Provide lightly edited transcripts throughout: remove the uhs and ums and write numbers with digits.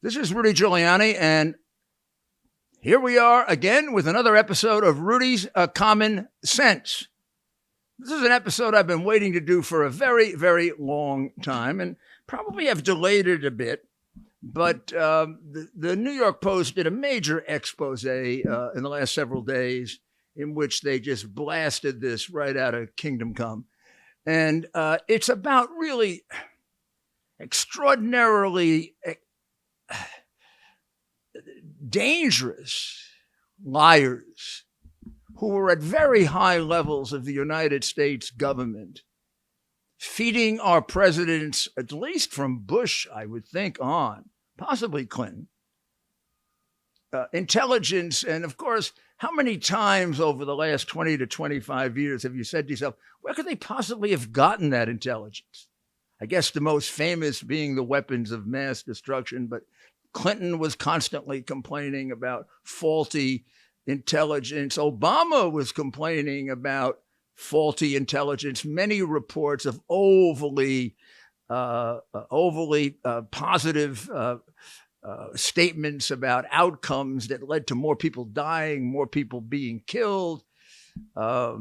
This is Rudy Giuliani, and here we are again with another episode of Rudy's Common Sense. This is an episode I've been waiting to do for a very, very long time, and probably have delayed it a bit. But the New York Post did a major expose in the last several days in which they just blasted this right out of Kingdom Come. And it's about really extraordinarily dangerous liars who were at very high levels of the United States government, feeding our presidents, at least from Bush, I would think, on, possibly Clinton, intelligence. And of course, how many times over the last 20 to 25 years have you said to yourself, where could they possibly have gotten that intelligence? I guess the most famous being the weapons of mass destruction, but Clinton was constantly complaining about faulty intelligence. Obama was complaining about faulty intelligence. Many reports of overly positive statements about outcomes that led to more people dying, more people being killed. How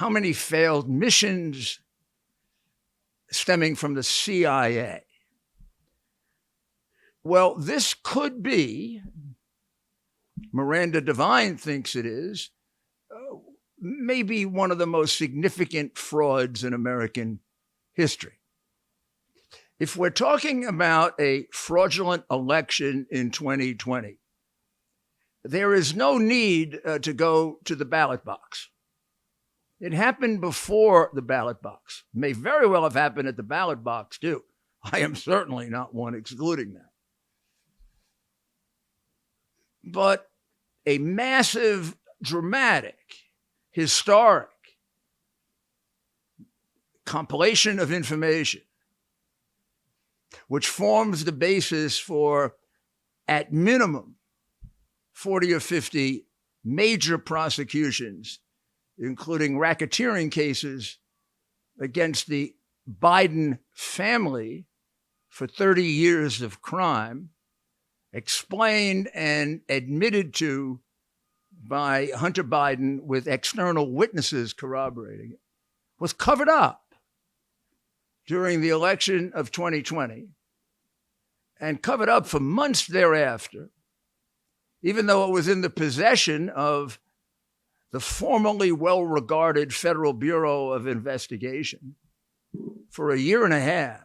many failed missions stemming from the CIA? Well, this could be, Miranda Devine thinks it is, maybe one of the most significant frauds in American history. If we're talking about a fraudulent election in 2020, there is no need to go to the ballot box. It happened before the ballot box. It may very well have happened at the ballot box, too. I am certainly not one excluding that. But a massive, dramatic, historic compilation of information, which forms the basis for, at minimum, 40 or 50 major prosecutions, including racketeering cases against the Biden family for 30 years of crime, explained and admitted to by Hunter Biden with external witnesses corroborating it, was covered up during the election of 2020 and covered up for months thereafter, even though it was in the possession of the formerly well-regarded Federal Bureau of Investigation for a year and a half,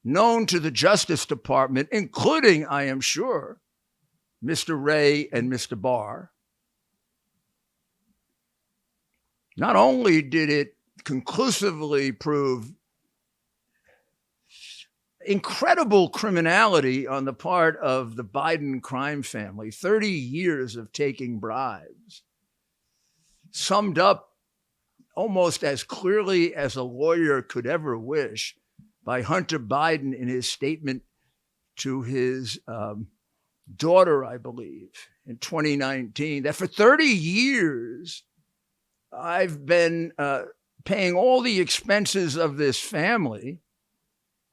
known to the Justice Department, including, I am sure, Mr. Wray and Mr. Barr. Not only did it conclusively prove incredible criminality on the part of the Biden crime family, 30 years of taking bribes, summed up almost as clearly as a lawyer could ever wish by Hunter Biden in his statement to his daughter, I believe, in 2019, that for 30 years, I've been paying all the expenses of this family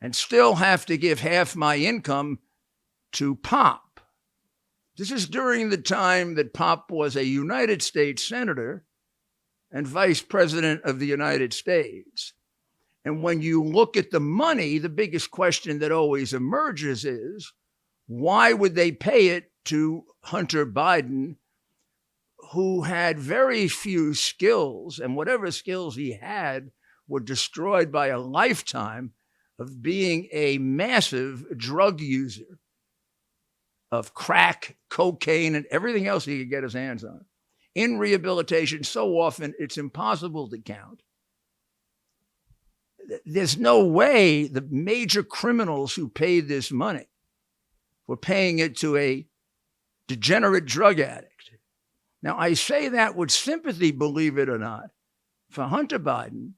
and still have to give half my income to Pop. This is during the time that Pop was a United States senator and vice president of the United States. And when you look at the money, the biggest question that always emerges is, why would they pay it to Hunter Biden, who had very few skills, and whatever skills he had were destroyed by a lifetime of being a massive drug user of crack, cocaine, and everything else he could get his hands on? In rehabilitation, so often it's impossible to count. There's no way the major criminals who paid this money were paying it to a degenerate drug addict. Now, I say that with sympathy, believe it or not, for Hunter Biden,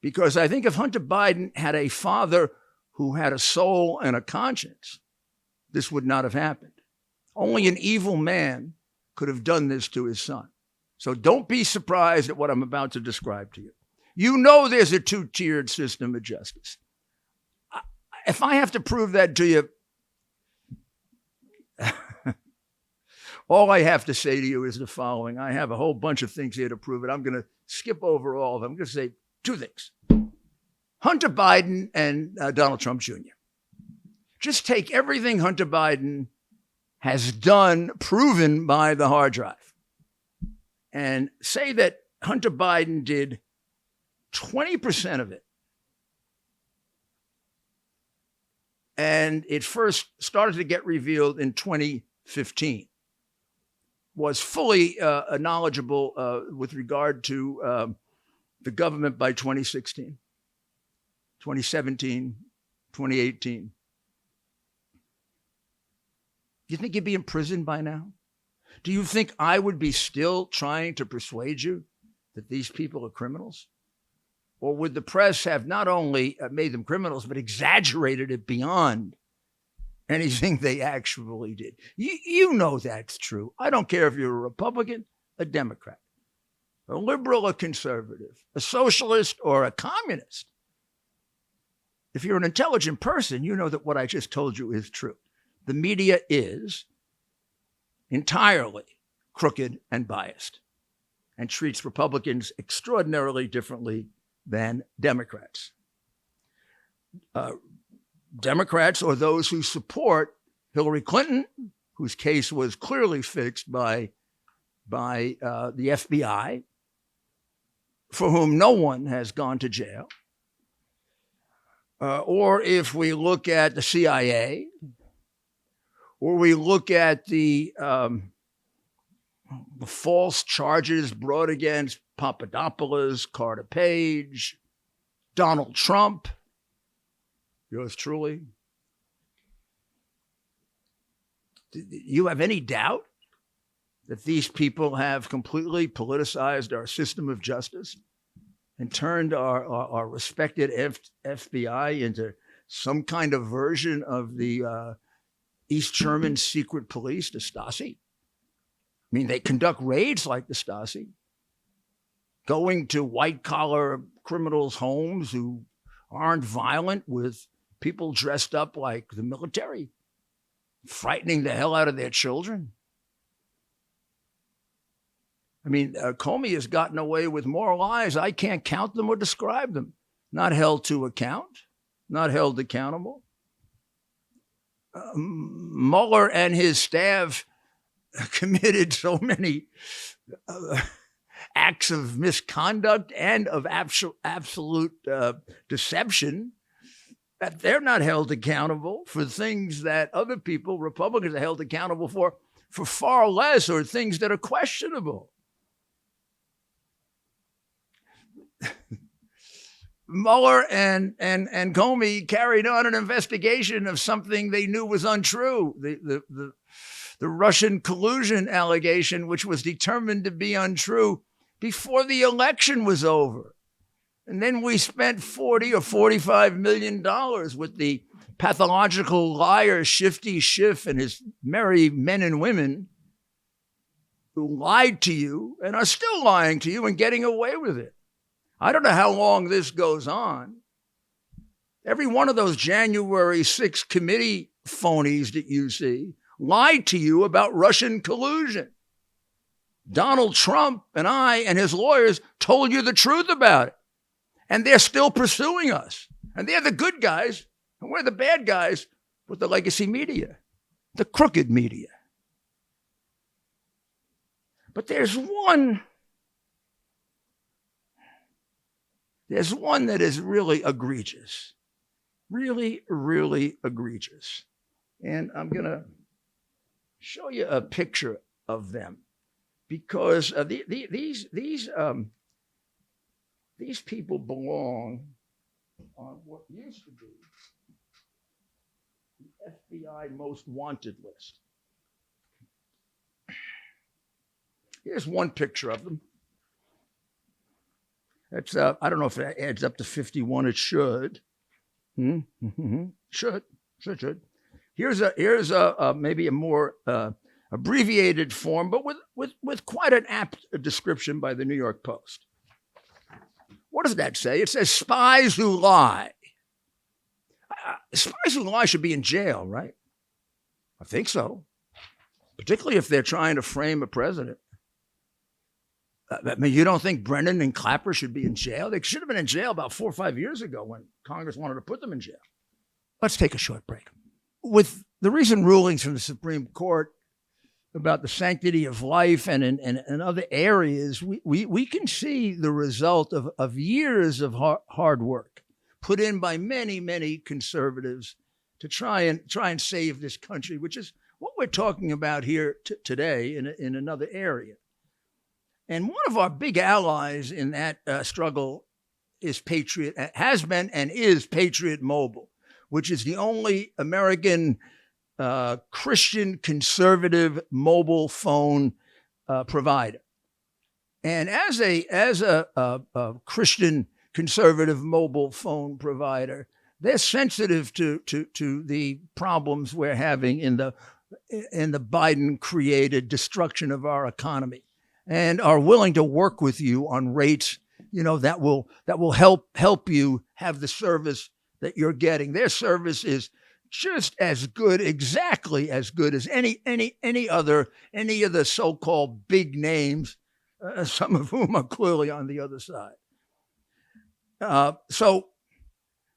because I think if Hunter Biden had a father who had a soul and a conscience, this would not have happened. Only an evil man could have done this to his son. So don't be surprised at what I'm about to describe to you. You know there's a two-tiered system of justice. if I have to prove that to you, all I have to say to you is the following. I have a whole bunch of things here to prove it. I'm going to skip over all of them. I'm going to say two things. Hunter Biden and Donald Trump Jr. Just take everything Hunter Biden has done, proven by the hard drive, and say that Hunter Biden did 20% of it. And it first started to get revealed in 2015, was fully knowledgeable with regard to the government by 2016, 2017, 2018. Do you think you'd be in prison by now? Do you think I would be still trying to persuade you that these people are criminals? Or would the press have not only made them criminals, but exaggerated it beyond anything they actually did? You know that's true. I don't care if you're a Republican, a Democrat, a liberal, a conservative, a socialist, or a communist. If you're an intelligent person, you know that what I just told you is true. The media is entirely crooked and biased and treats Republicans extraordinarily differently than Democrats. Democrats, or those who support Hillary Clinton, whose case was clearly fixed by the FBI, for whom no one has gone to jail, or if we look at the CIA, or we look at the false charges brought against Papadopoulos, Carter Page, Donald Trump, yours truly. Do you have any doubt that these people have completely politicized our system of justice and turned our respected FBI into some kind of version of the East German secret police, the Stasi? I mean, they conduct raids like the Stasi, going to white-collar criminals' homes who aren't violent with people dressed up like the military, frightening the hell out of their children. I mean, Comey has gotten away with more lies. I can't count them or describe them. Not held to account, not held accountable. Mueller and his staff committed so many acts of misconduct and of absolute deception that they're not held accountable for things that other people, Republicans, are held accountable for far less, or things that are questionable. Mueller and Comey carried on an investigation of something they knew was untrue, the Russian collusion allegation, which was determined to be untrue before the election was over. And then we spent $40 or $45 million with the pathological liar Shifty Schiff and his merry men and women who lied to you and are still lying to you and getting away with it. I don't know how long this goes on. Every one of those January 6th committee phonies that you see lied to you about Russian collusion. Donald Trump and I and his lawyers told you the truth about it. And they're still pursuing us. And they're the good guys, and we're the bad guys with the legacy media, the crooked media. But there's one that is really egregious, really, really egregious. And I'm going to show you a picture of them, because these people belong on what used to be the FBI most wanted list. Here's one picture of them. It's I don't know if it adds up to 51. It should. Should. Here's a maybe a more abbreviated form, but with quite an apt description by the New York Post. What does that say? It says spies who lie. spies who lie should be in jail, right? I think so, particularly if they're trying to frame a president. I mean, you don't think Brennan and Clapper should be in jail? They should have been in jail about 4 or 5 years ago when Congress wanted to put them in jail. Let's take a short break. With the recent rulings from the Supreme Court about the sanctity of life and in other areas, we can see the result of years of hard work put in by many, many conservatives to try and save this country, which is what we're talking about here today in another area. And one of our big allies in that struggle is has been and is Patriot Mobile, which is the only American Christian conservative mobile phone provider. And as a Christian conservative mobile phone provider, they're sensitive to the problems we're having in the Biden created destruction of our economy, and are willing to work with you on rates, that will help you have the service that you're getting. Their service is just as good, exactly as good as any of the so-called big names, some of whom are clearly on the other side. So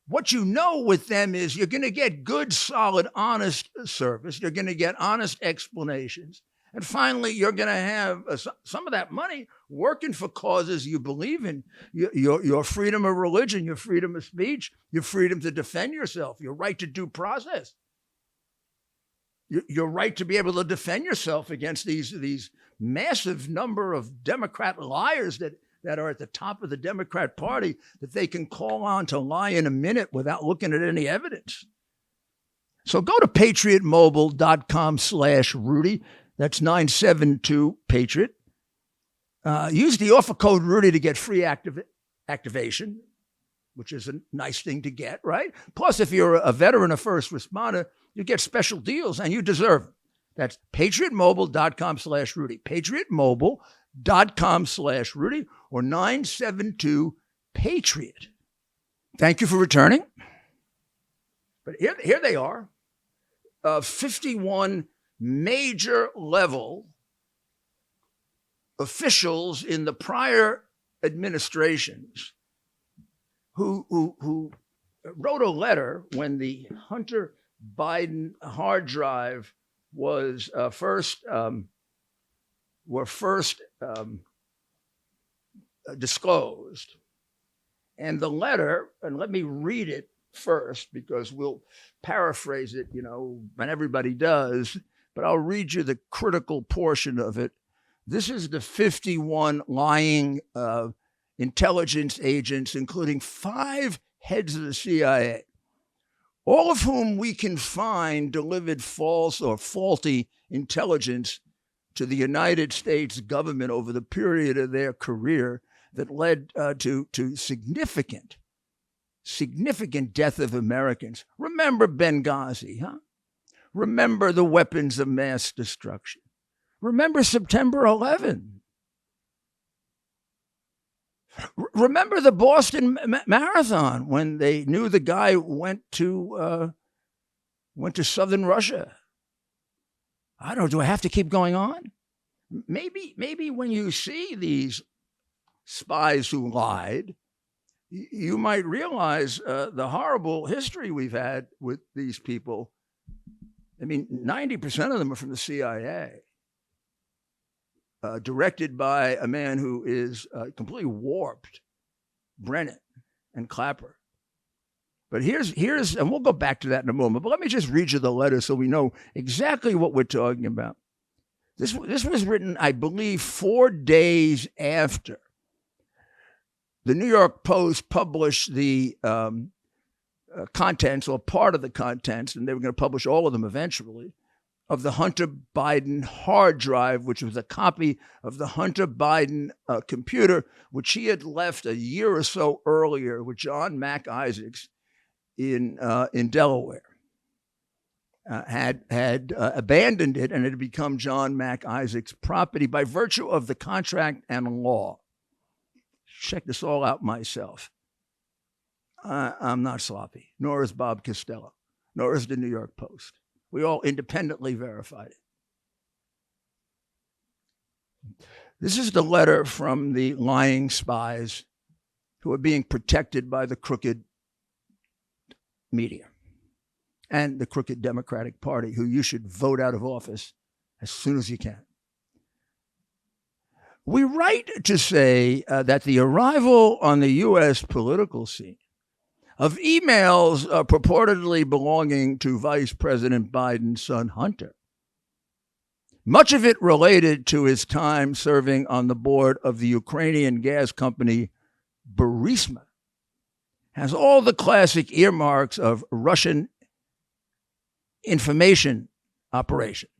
what with them is you're going to get good, solid, honest service. You're going to get honest explanations. And finally, you're going to have some of that money working for causes you believe in, your freedom of religion, your freedom of speech, your freedom to defend yourself, your right to due process, your right to be able to defend yourself against these massive number of Democrat liars that are at the top of the Democrat Party that they can call on to lie in a minute without looking at any evidence. So go to patriotmobile.com/Rudy. That's 972-PATRIOT. Use the offer code Rudy to get free activation, which is a nice thing to get, right? Plus, if you're a veteran or first responder, you get special deals, and you deserve them. That's patriotmobile.com/Rudy. patriotmobile.com/Rudy or 972-PATRIOT. Thank you for returning. But here they are, 51 major level officials in the prior administrations who wrote a letter when the Hunter Biden hard drive was first disclosed. And the letter, and let me read it first because we'll paraphrase it, and everybody does, but I'll read you the critical portion of it. This is the 51 lying intelligence agents, including 5 heads of the CIA, all of whom we can find delivered false or faulty intelligence to the United States government over the period of their career that led to significant death of Americans. Remember Benghazi, huh? Remember the weapons of mass destruction. Remember September 11. Remember the Boston Marathon when they knew the guy went to southern Russia. I don't know, do I have to keep going on? Maybe when you see these spies who lied, you might realize the horrible history we've had with these people. I mean, 90% of them are from the CIA, directed by a man who is completely warped, Brennan and Clapper. But here's, and we'll go back to that in a moment, but let me just read you the letter so we know exactly what we're talking about. This was written, I believe, 4 days after the New York Post published the contents, or part of the contents, and they were going to publish all of them eventually, of the Hunter Biden hard drive, which was a copy of the Hunter Biden computer, which he had left a year or so earlier with John Mac Isaacs in Delaware. Had abandoned it, and it had become John Mac Isaacs' property by virtue of the contract and law. Check this all out myself. I'm not sloppy, nor is Bob Costello. nor is the New York Post. We all independently verified it. This is the letter from the lying spies who are being protected by the crooked media and the crooked Democratic Party, who you should vote out of office as soon as you can. We write to say that the arrival on the U.S. political scene of emails purportedly belonging to Vice President Biden's son, Hunter, much of it related to his time serving on the board of the Ukrainian gas company Burisma, has all the classic earmarks of Russian information operation.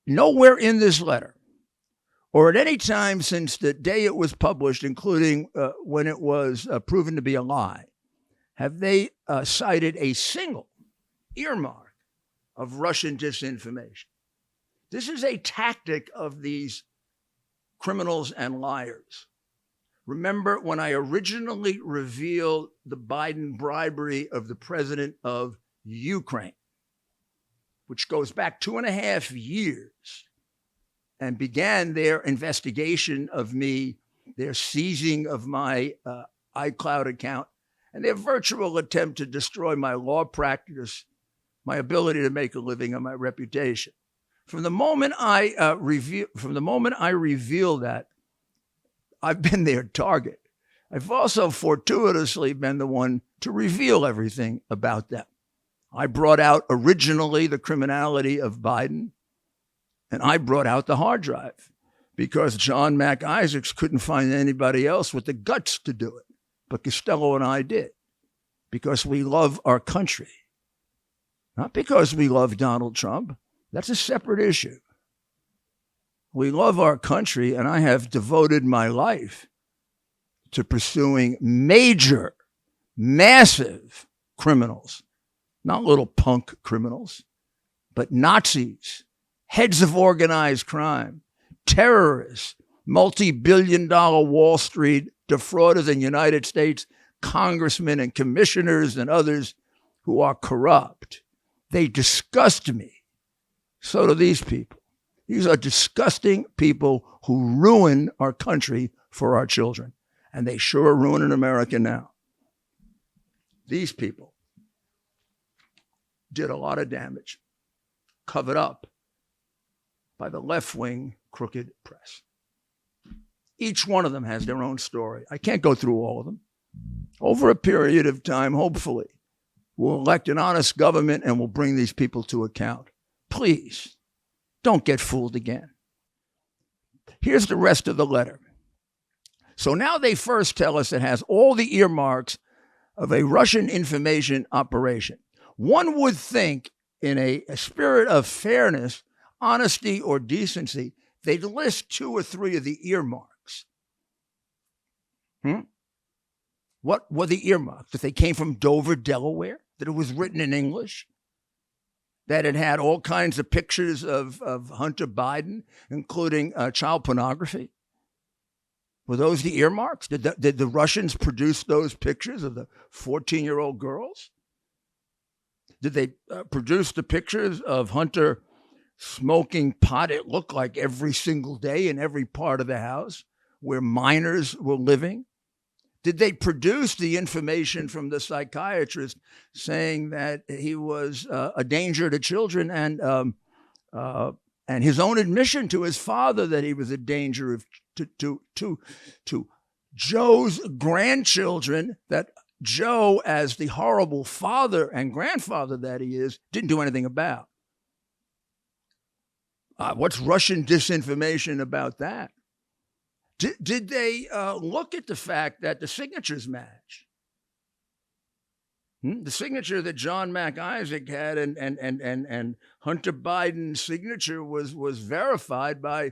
Nowhere in this letter, or at any time since the day it was published, including when it was proven to be a lie, have they cited a single earmark of Russian disinformation. This is a tactic of these criminals and liars. Remember when I originally revealed the Biden bribery of the president of Ukraine, which goes back 2.5 years, and began their investigation of me, their seizing of my iCloud account, and their virtual attempt to destroy my law practice, my ability to make a living, and my reputation. From the moment I reveal that, I've been their target. I've also fortuitously been the one to reveal everything about them. I brought out originally the criminality of Biden, and I brought out the hard drive because John Mac Isaacs couldn't find anybody else with the guts to do it. But Costello and I did, because we love our country. Not because we love Donald Trump. That's a separate issue. We love our country, and I have devoted my life to pursuing major, massive criminals. Not little punk criminals, but Nazis, heads of organized crime, terrorists, multi-billion-dollar Wall Street defrauders in the United States, congressmen and commissioners and others who are corrupt. They disgust me. So do these people. These are disgusting people who ruin our country for our children. And they sure are ruining America now. These people did a lot of damage, covered up by the left-wing crooked press. Each one of them has their own story. I can't go through all of them. Over a period of time, hopefully, we'll elect an honest government and we'll bring these people to account. Please, don't get fooled again. Here's the rest of the letter. So now they first tell us it has all the earmarks of a Russian information operation. One would think, in a spirit of fairness, honesty, or decency, they'd list 2 or 3 of the earmarks. What were the earmarks? That they came from Dover, Delaware? That it was written in English? That it had all kinds of pictures of Hunter Biden, including child pornography? Were those the earmarks? Did the Russians produce those pictures of the 14-year-old girls? Did they produce the pictures of Hunter smoking pot, it looked like, every single day in every part of the house where minors were living? Did they produce the information from the psychiatrist saying that he was a danger to children, and his own admission to his father that he was a danger to Joe's grandchildren, that Joe, as the horrible father and grandfather that he is, didn't do anything about? What's Russian disinformation about that? Did they look at the fact that the signatures match? The signature that John Mac Isaac had and Hunter Biden's signature was verified by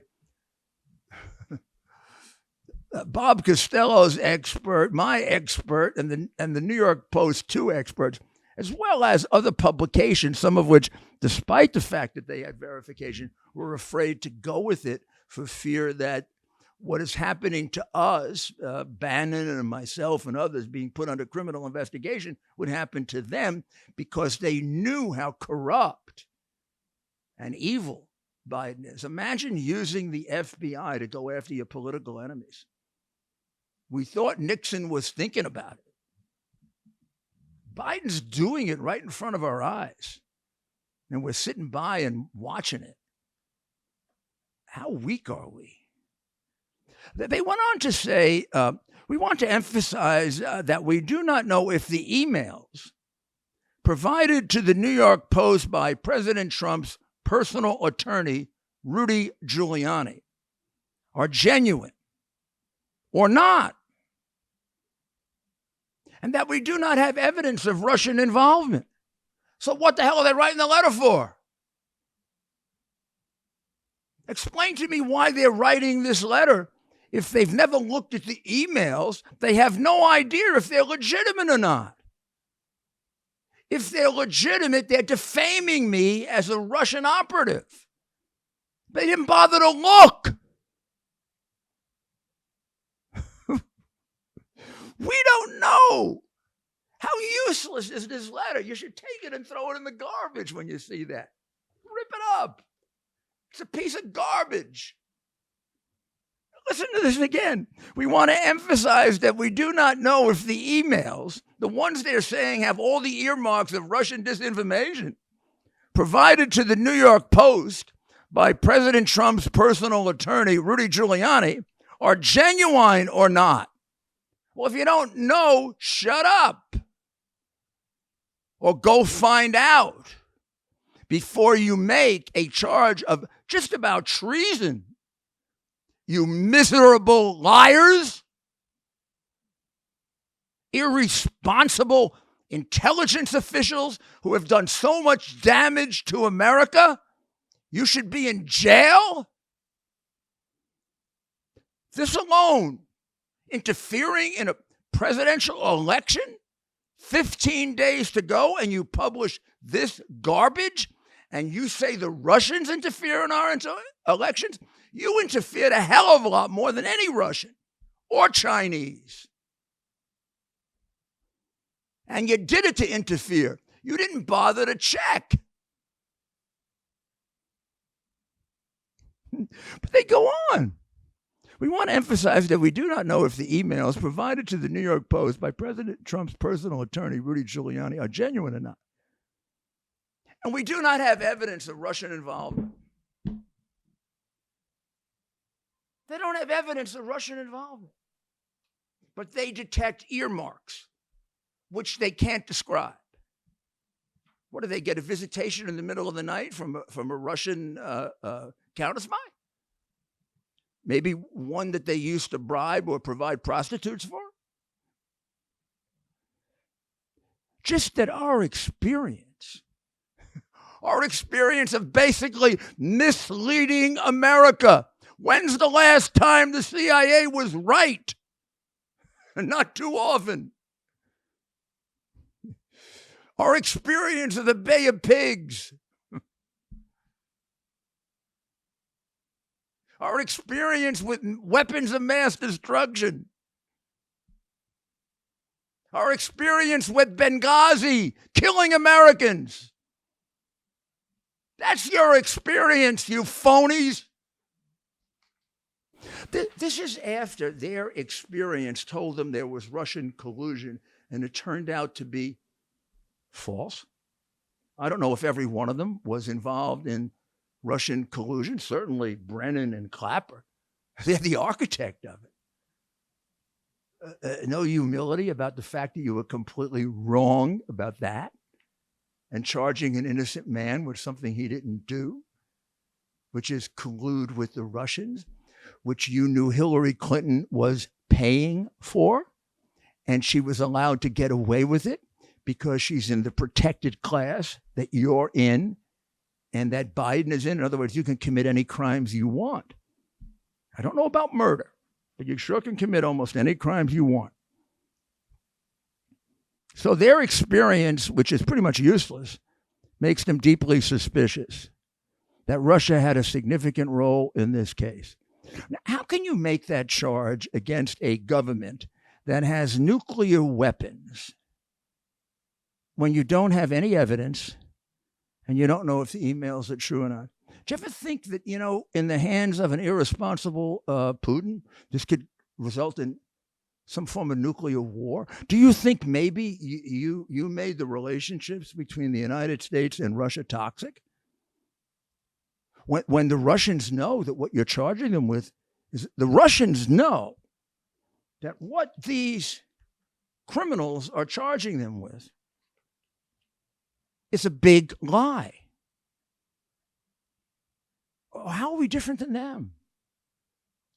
Bob Costello's expert, my expert, and the New York Post 2 experts, as well as other publications, some of which, despite the fact that they had verification, were afraid to go with it for fear that what is happening to us, Bannon and myself and others being put under criminal investigation, would happen to them because they knew how corrupt and evil Biden is. Imagine using the FBI to go after your political enemies. We thought Nixon was thinking about it. Biden's doing it right in front of our eyes, and we're sitting by and watching it. How weak are we? They went on to say, we want to emphasize that we do not know if the emails provided to the New York Post by President Trump's personal attorney, Rudy Giuliani, are genuine or not, and that we do not have evidence of Russian involvement. So what the hell are they writing the letter for? Explain to me why they're writing this letter. If they've never looked at the emails, they have no idea if they're legitimate or not. If they're legitimate, they're defaming me as a Russian operative. They didn't bother to look. We don't know. How useless is this letter? You should take it and throw it in the garbage when you see that. Rip it up. It's a piece of garbage. Listen to this again. We want to emphasize that we do not know if the emails, the ones they're saying have all the earmarks of Russian disinformation, provided to the New York Post by President Trump's personal attorney, Rudy Giuliani, are genuine or not. Well, if you don't know, shut up. Or go find out before you make a charge of just about treason. You miserable liars, irresponsible intelligence officials who have done so much damage to America. You should be in jail. This alone, interfering in a presidential election, 15 days to go, and you publish this garbage, and you say the Russians interfere in our elections? You interfered a hell of a lot more than any Russian or Chinese. And you did it to interfere. You didn't bother to check. But they go on. We want to emphasize that we do not know if the emails provided to the New York Post by President Trump's personal attorney, Rudy Giuliani, are genuine or not. And we do not have evidence of Russian involvement. They don't have evidence of Russian involvement. But they detect earmarks, which they can't describe. What do they get, a visitation in the middle of the night from a Russian counter-spy? Maybe one that they used to bribe or provide prostitutes for? Just that our experience of basically misleading America. When's the last time the CIA was right? Not too often. Our experience of the Bay of Pigs. Our experience with weapons of mass destruction. Our experience with Benghazi, killing Americans. That's your experience, you phonies. This is after their experience told them there was Russian collusion, and it turned out to be false. I don't know if every one of them was involved in Russian collusion. Certainly Brennan and Clapper. They're the architect of it. No humility about the fact that you were completely wrong about that and charging an innocent man with something he didn't do, which is collude with the Russians, which you knew Hillary Clinton was paying for, and she was allowed to get away with it because she's in the protected class that you're in and that Biden is in. In other words, you can commit any crimes you want. I don't know about murder, but you sure can commit almost any crimes you want. So their experience, which is pretty much useless, makes them deeply suspicious that Russia had a significant role in this case. Now, how can you make that charge against a government that has nuclear weapons when you don't have any evidence and you don't know if the emails are true or not? Do you ever think that, in the hands of an irresponsible Putin, this could result in some form of nuclear war? Do you think maybe you made the relationships between the United States and Russia toxic? When the Russians know that what you're charging them with is, the Russians know that what these criminals are charging them with is a big lie. How are we different than them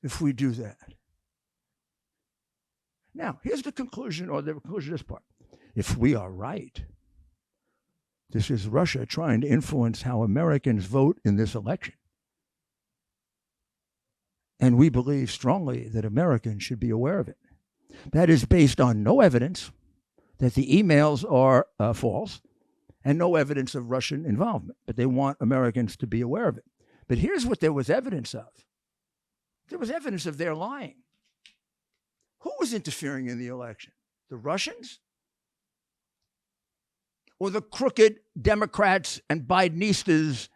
if we do that? Now, here's the conclusion, or the conclusion of this part. If we are right, this is Russia trying to influence how Americans vote in this election. And we believe strongly that Americans should be aware of it. That is based on no evidence that the emails are false and no evidence of Russian involvement. But they want Americans to be aware of it. But here's what there was evidence of. There was evidence of their lying. Who was interfering in the election? The Russians? Or the crooked Democrats and Bidenistas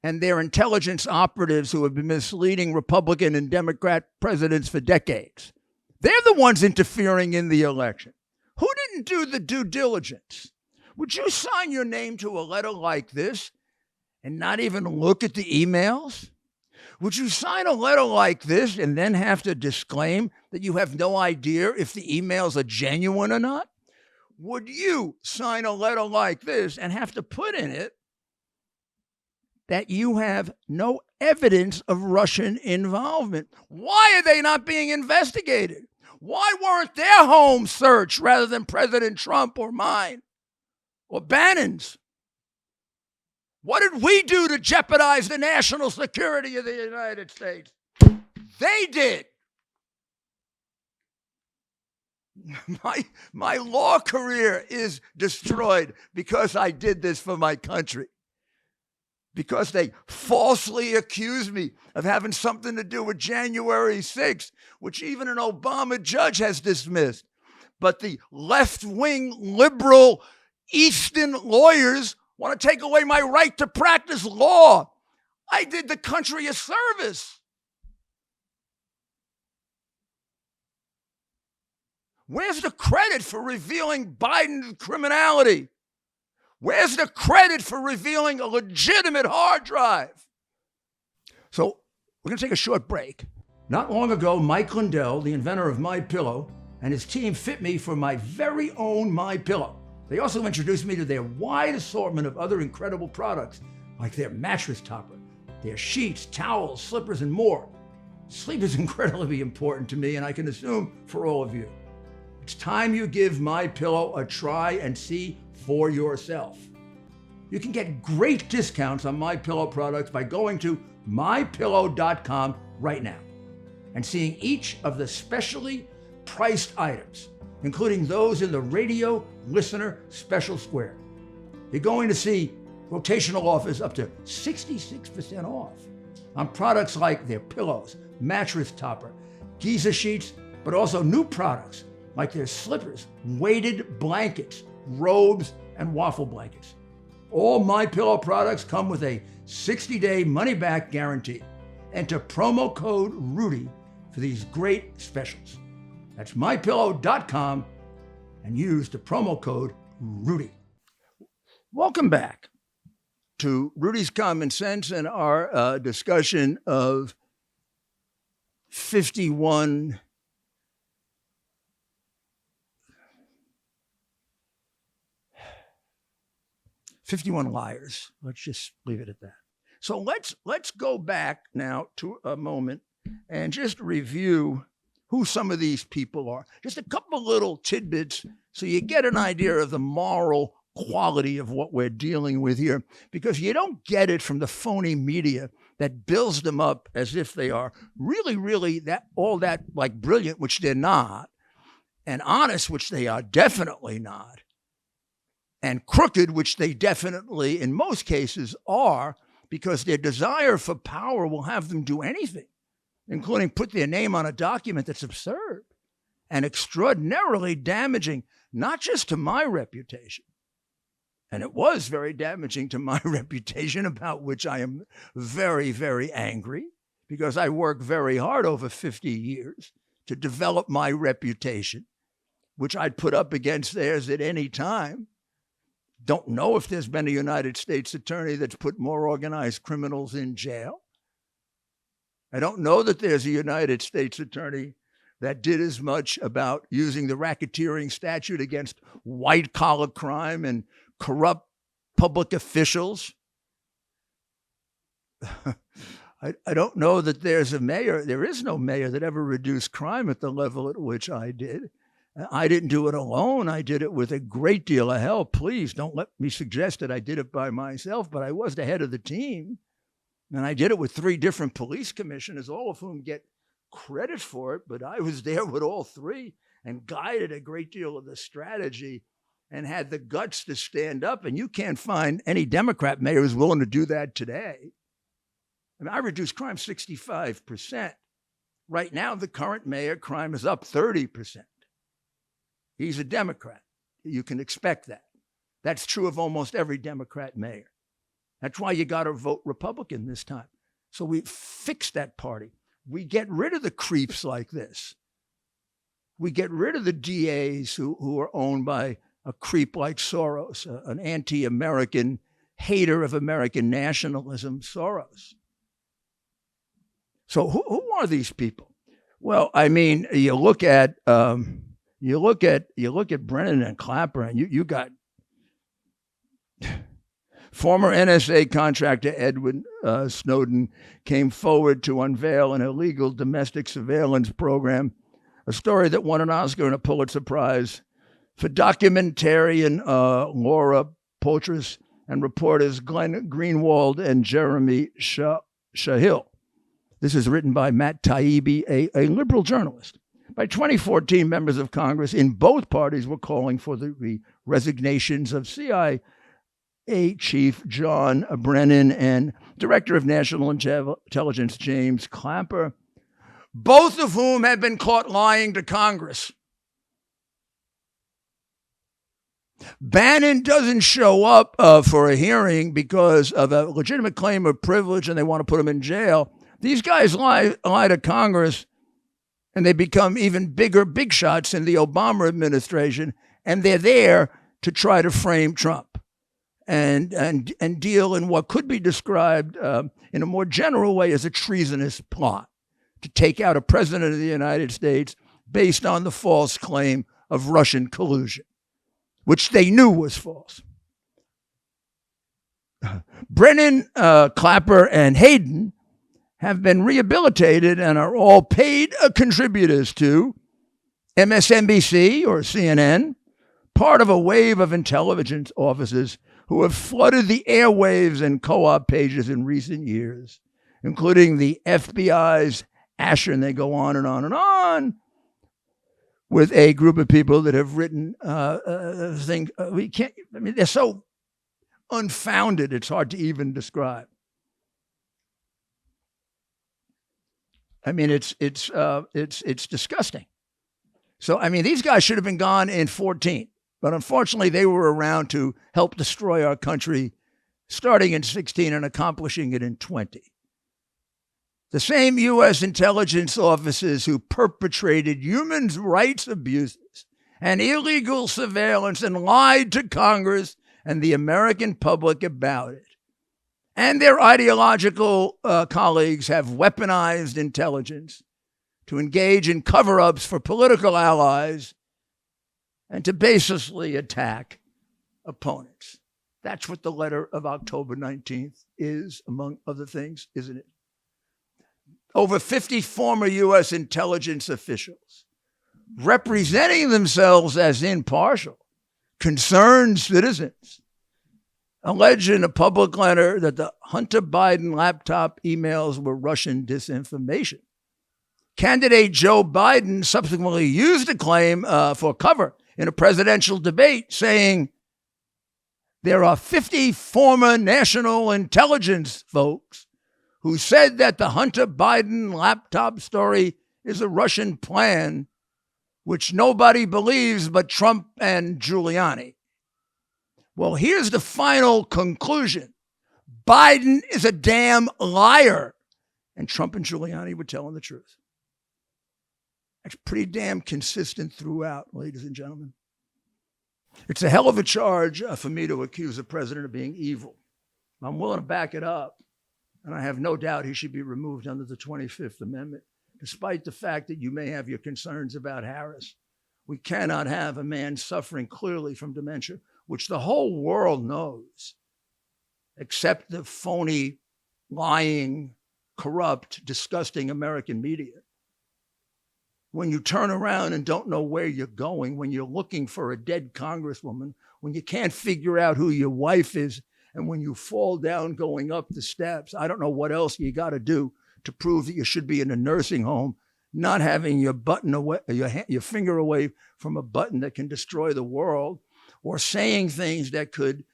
and their intelligence operatives who have been misleading Republican and Democrat presidents for decades? They're the ones interfering in the election. Who didn't do the due diligence? Would you sign your name to a letter like this and not even look at the emails? Would you sign a letter like this and then have to disclaim that you have no idea if the emails are genuine or not? Would you sign a letter like this and have to put in it that you have no evidence of Russian involvement? Why are they not being investigated? Why weren't their homes searched rather than President Trump or mine or Bannon's? What did we do to jeopardize the national security of the United States? They did. My law career is destroyed because I did this for my country. Because they falsely accused me of having something to do with January 6th, which even an Obama judge has dismissed. But the left-wing liberal Eastern lawyers want to take away my right to practice law. I did the country a service. Where's the credit for revealing Biden's criminality? Where's the credit for revealing a legitimate hard drive? So we're going to take a short break. Not long ago, Mike Lindell, the inventor of MyPillow, and his team fit me for my very own MyPillow. They also introduced me to their wide assortment of other incredible products, like their mattress topper, their sheets, towels, slippers, and more. Sleep is incredibly important to me, and I can assume for all of you. It's time you give MyPillow a try and see for yourself. You can get great discounts on MyPillow products by going to mypillow.com right now and seeing each of the specially priced items, including those in the radio listener special square. You're going to see rotational offers up to 66% off on products like their pillows, mattress topper, Giza sheets, but also new products like their slippers, weighted blankets, robes, and waffle blankets. All MyPillow products come with a 60-day money-back guarantee. Enter promo code RUDY for these great specials. That's mypillow.com and use the promo code RUDY. Welcome back to Rudy's Common Sense and our discussion of 51 liars. Let's just leave it at that. So let's go back now to a moment and just review who some of these people are. Just a couple of little tidbits so you get an idea of the moral quality of what we're dealing with here, because you don't get it from the phony media that builds them up as if they are really that like brilliant, which they're not, and honest, which they are definitely not, and crooked, which they definitely, in most cases, are, because their desire for power will have them do anything. including put their name on a document that's absurd and extraordinarily damaging, not just to my reputation, and it was very damaging to my reputation, about which I am very, very angry, because I worked very hard over 50 years to develop my reputation, which I'd put up against theirs at any time. Don't know if there's been a United States attorney that's put more organized criminals in jail. I don't know that there's a United States attorney that did as much about using the racketeering statute against white-collar crime and corrupt public officials. I don't know that there's a mayor. There is no mayor that ever reduced crime at the level at which I did. I didn't do it alone. I did it with a great deal of help. Please don't let me suggest that I did it by myself, but I was the head of the team. And I did it with 3 different police commissioners, all of whom get credit for it. But I was there with all 3 and guided a great deal of the strategy and had the guts to stand up. And you can't find any Democrat mayor who's willing to do that today. I mean, I reduced crime 65%. Right now, the current mayor, crime is up 30%. He's a Democrat. You can expect that. That's true of almost every Democrat mayor. That's why you got to vote Republican this time. So we fix that party. We get rid of the creeps like this. We get rid of the DAs who are owned by a creep like Soros, an anti-American hater of American nationalism, Soros. So who are these people? Well, I mean, you look at Brennan and Clapper, and you got former NSA contractor Edward Snowden came forward to unveil an illegal domestic surveillance program, a story that won an Oscar and a Pulitzer Prize, for documentarian Laura Poitras and reporters Glenn Greenwald and Jeremy Shahil. This is written by Matt Taibbi, a liberal journalist. By 2014, members of Congress in both parties were calling for the resignations of CIA Chief John Brennan and Director of National Intelligence James Clapper, both of whom had been caught lying to Congress. Bannon doesn't show up for a hearing because of a legitimate claim of privilege and they want to put him in jail. These guys lie to Congress and they become even bigger big shots in the Obama administration, and they're there to try to frame Trump and deal in what could be described in a more general way as a treasonous plot to take out a president of the United States based on the false claim of Russian collusion, which they knew was false. Brennan, Clapper, and Hayden have been rehabilitated and are all paid contributors to MSNBC or CNN, part of a wave of intelligence officers who have flooded the airwaves and co-op pages in recent years, including the FBI's Asher, and they go on and on and on, with a group of people that have written things. They're so unfounded, it's hard to even describe. I mean, it's disgusting. So, I mean, these guys should have been gone in 2014, but unfortunately they were around to help destroy our country starting in 2016 and accomplishing it in 2020. The same U.S. intelligence officers who perpetrated human rights abuses and illegal surveillance and lied to Congress and the American public about it. And their ideological colleagues have weaponized intelligence to engage in cover-ups for political allies and to baselessly attack opponents. That's what the letter of October 19th is, among other things, isn't it? Over 50 former U.S. intelligence officials, representing themselves as impartial, concerned citizens, alleged in a public letter that the Hunter Biden laptop emails were Russian disinformation. Candidate Joe Biden subsequently used the claim for cover in a presidential debate, saying, there are 50 former national intelligence folks who said that the Hunter Biden laptop story is a Russian plan, which nobody believes but Trump and Giuliani. Well, here's the final conclusion. Biden is a damn liar. And Trump and Giuliani were telling the truth. That's pretty damn consistent throughout, ladies and gentlemen. It's a hell of a charge for me to accuse the president of being evil. I'm willing to back it up. And I have no doubt he should be removed under the 25th Amendment, despite the fact that you may have your concerns about Harris. We cannot have a man suffering clearly from dementia, which the whole world knows, except the phony, lying, corrupt, disgusting American media. When you turn around and don't know where you're going, when you're looking for a dead congresswoman, when you can't figure out who your wife is, and when you fall down going up the steps, I don't know what else you got to do to prove that you should be in a nursing home, not having your button away, your finger away from a button that can destroy the world, or saying things that could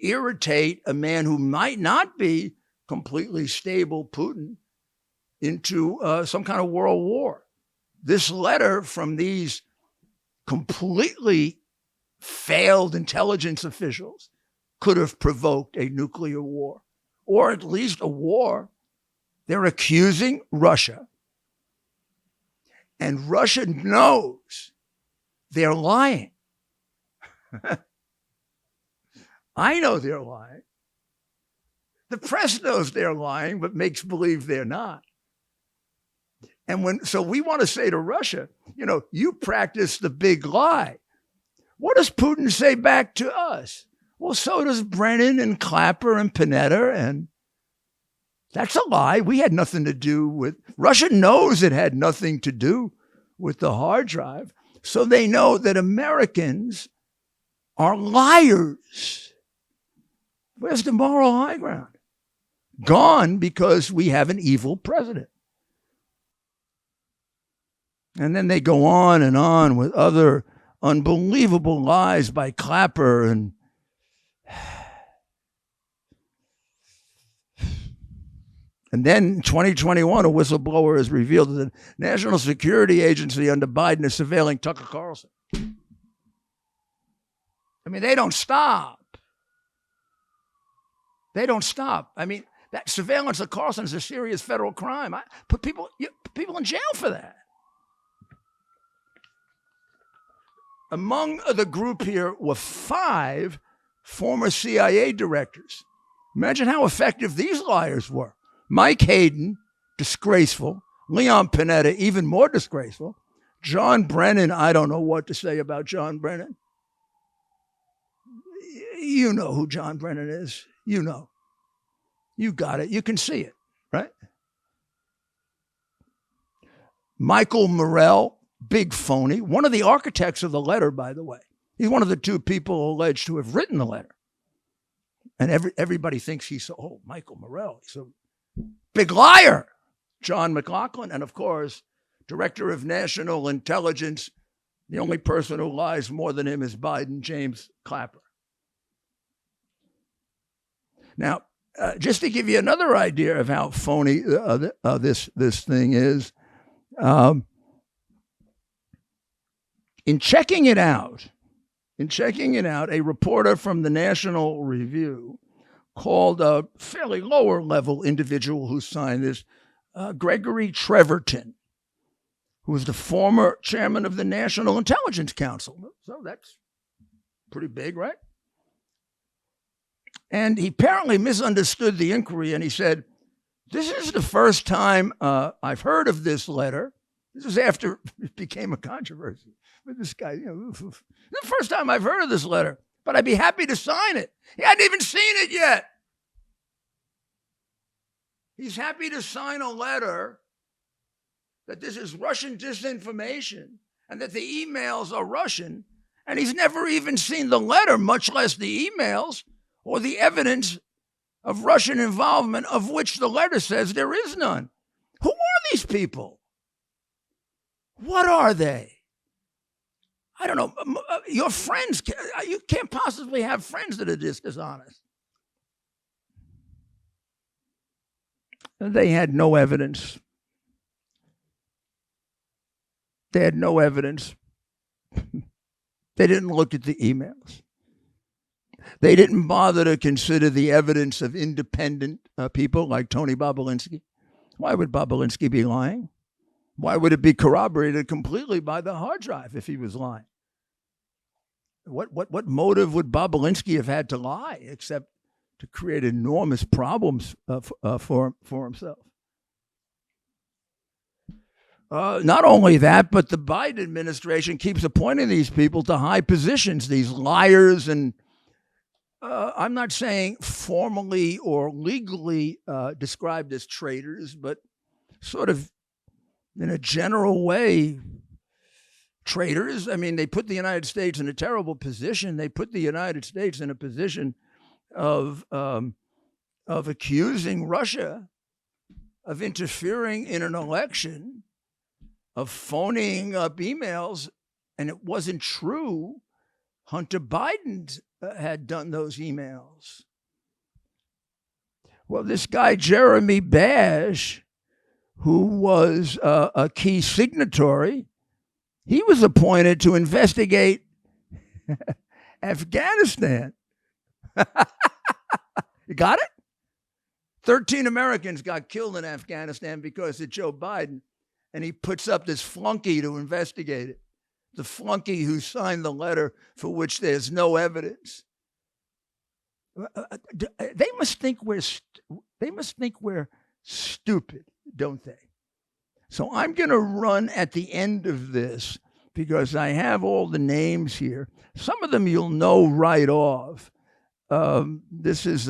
irritate a man who might not be completely stable, Putin, into some kind of world war. This letter from these completely failed intelligence officials could have provoked a nuclear war, or at least a war. They're accusing Russia, and Russia knows they're lying. I know they're lying. The press knows they're lying, but makes believe they're not. And so we want to say to Russia, you practice the big lie. What does Putin say back to us? Well, so does Brennan and Clapper and Panetta, and that's a lie. We had nothing to do with, Russia knows it had nothing to do with the hard drive. So they know that Americans are liars. Where's the moral high ground? Gone, because we have an evil president. And then they go on with other unbelievable lies by Clapper and then in 2021, a whistleblower has revealed that the National Security Agency under Biden is surveilling Tucker Carlson. I mean, they don't stop. They don't stop. I mean, that surveillance of Carlson is a serious federal crime. I put people in jail for that. Among the group here were 5 former CIA directors. Imagine how effective these liars were. Mike Hayden, disgraceful. Leon Panetta, even more disgraceful. John Brennan, I don't know what to say about John Brennan. You know who John Brennan is. You know. You got it. You can see it, right? Michael Morrell, big phony. One of the architects of the letter, by the way. He's one of the 2 people alleged to have written the letter. And everybody thinks he's so, Michael Morrell, he's a big liar. John McLaughlin, and of course, Director of National Intelligence, the only person who lies more than him is Biden, James Clapper. Now, just to give you another idea of how phony this thing is, in checking it out, a reporter from the National Review called a fairly lower level individual who signed this, Gregory Treverton, who was the former chairman of the National Intelligence Council. So that's pretty big, right? And he apparently misunderstood the inquiry, and he said, this is the first time I've heard of this letter. This is after it became a controversy with this guy. This is the first time I've heard of this letter, but I'd be happy to sign it. He hadn't even seen it yet. He's happy to sign a letter that this is Russian disinformation and that the emails are Russian, and he's never even seen the letter, much less the emails or the evidence of Russian involvement, of which the letter says there is none. Who are these people? What are they? I don't know. Your friends, you can't possibly have friends that are this dishonest. They had no evidence. They had no evidence. They didn't look at the emails. They didn't bother to consider the evidence of independent people like Tony Bobolinsky. Why would Bobolinsky be lying? Why would it be corroborated completely by the hard drive if he was lying? What motive would Bobolinsky have had to lie except to create enormous problems for himself? Not only that, but the Biden administration keeps appointing these people to high positions, these liars, and I'm not saying formally or legally described as traitors, but sort of in a general way, traitors. I mean, they put the United States in a terrible position. They put the United States in a position of accusing Russia of interfering in an election, of phoning up emails, and it wasn't true. Hunter Biden had done those emails. Well, this guy, Jeremy Bash, who was a key signatory, he was appointed to investigate Afghanistan. You got it? 13 Americans got killed in Afghanistan because of Joe Biden, and he puts up this flunky to investigate it. The flunky who signed the letter for which there's no evidence. They must think we're stupid, don't they? So I'm going to run at the end of this because I have all the names here. Some of them you'll know right off. This is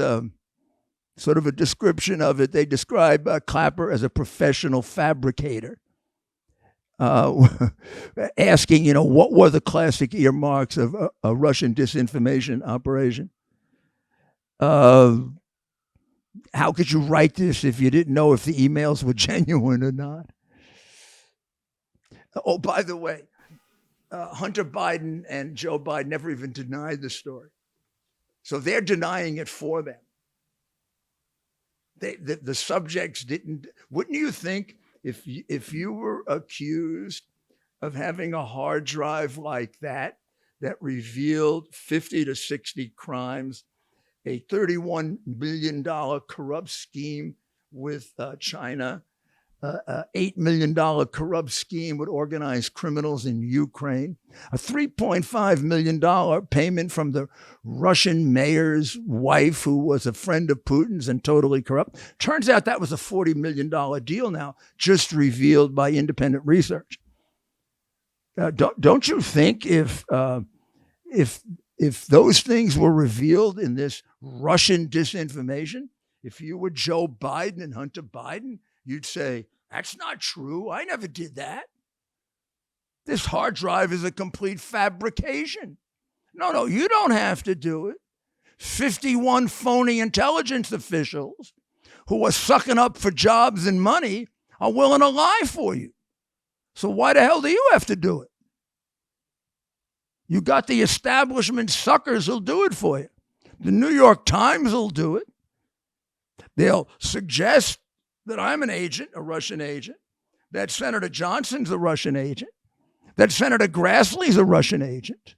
sort of a description of it. They describe Clapper as a professional fabricator. Asking, what were the classic earmarks of a Russian disinformation operation? How could you write this if you didn't know if the emails were genuine or not? Oh, by the way, Hunter Biden and Joe Biden never even denied the story. So they're denying it for them. The subjects didn't. Wouldn't you think if you were accused of having a hard drive like that revealed 50 to 60 crimes, a $31 billion corrupt scheme with China, $8 million corrupt scheme with organized criminals in Ukraine, a $3.5 million payment from the Russian mayor's wife who was a friend of Putin's and totally corrupt. Turns out that was a $40 million deal now, just revealed by independent research. Don't you think if those things were revealed in this Russian disinformation, if you were Joe Biden and Hunter Biden, you'd say, that's not true. I never did that. This hard drive is a complete fabrication. No, you don't have to do it. 51 phony intelligence officials who are sucking up for jobs and money are willing to lie for you. So why the hell do you have to do it? You got the establishment suckers who'll do it for you. The New York Times will do it. They'll suggest that I'm an agent, a Russian agent, that Senator Johnson's a Russian agent, that Senator Grassley's a Russian agent.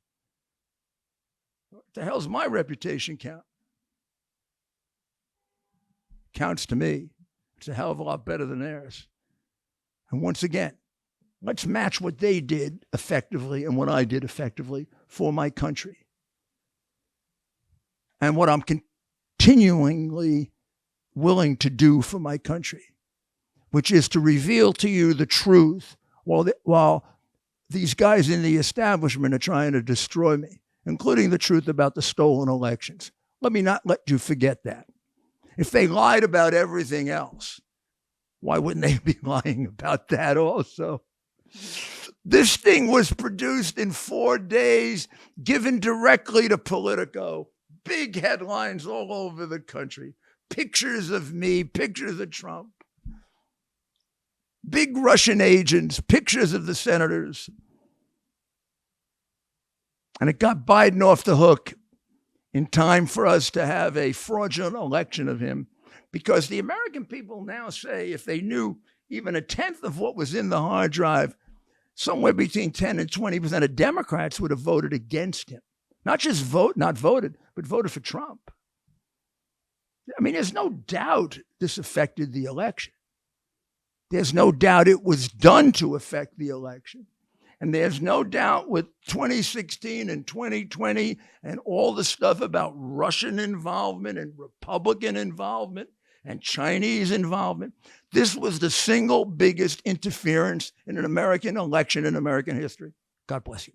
What the hell's my reputation count? Counts to me. It's a hell of a lot better than theirs. And once again, let's match what they did effectively and what I did effectively for my country. And what I'm continually willing to do for my country, which is to reveal to you the truth while these guys in the establishment are trying to destroy me, including the truth about the stolen elections. Let me not let you forget that. If they lied about everything else, why wouldn't they be lying about that also? This thing was produced in 4 days, given directly to Politico. Big headlines all over the country. Pictures of me, pictures of Trump. Big Russian agents, pictures of the senators. And it got Biden off the hook in time for us to have a fraudulent election of him, Because the American people now say if they knew even a tenth of what was in the hard drive, somewhere between 10 and 20% of Democrats would have voted against him. Not just not voted, but voted for Trump. I mean, there's no doubt this affected the election. There's no doubt it was done to affect the election. And there's no doubt with 2016 and 2020 and all the stuff about Russian involvement and Republican involvement and Chinese involvement, this was the single biggest interference in an American election in American history. God bless you.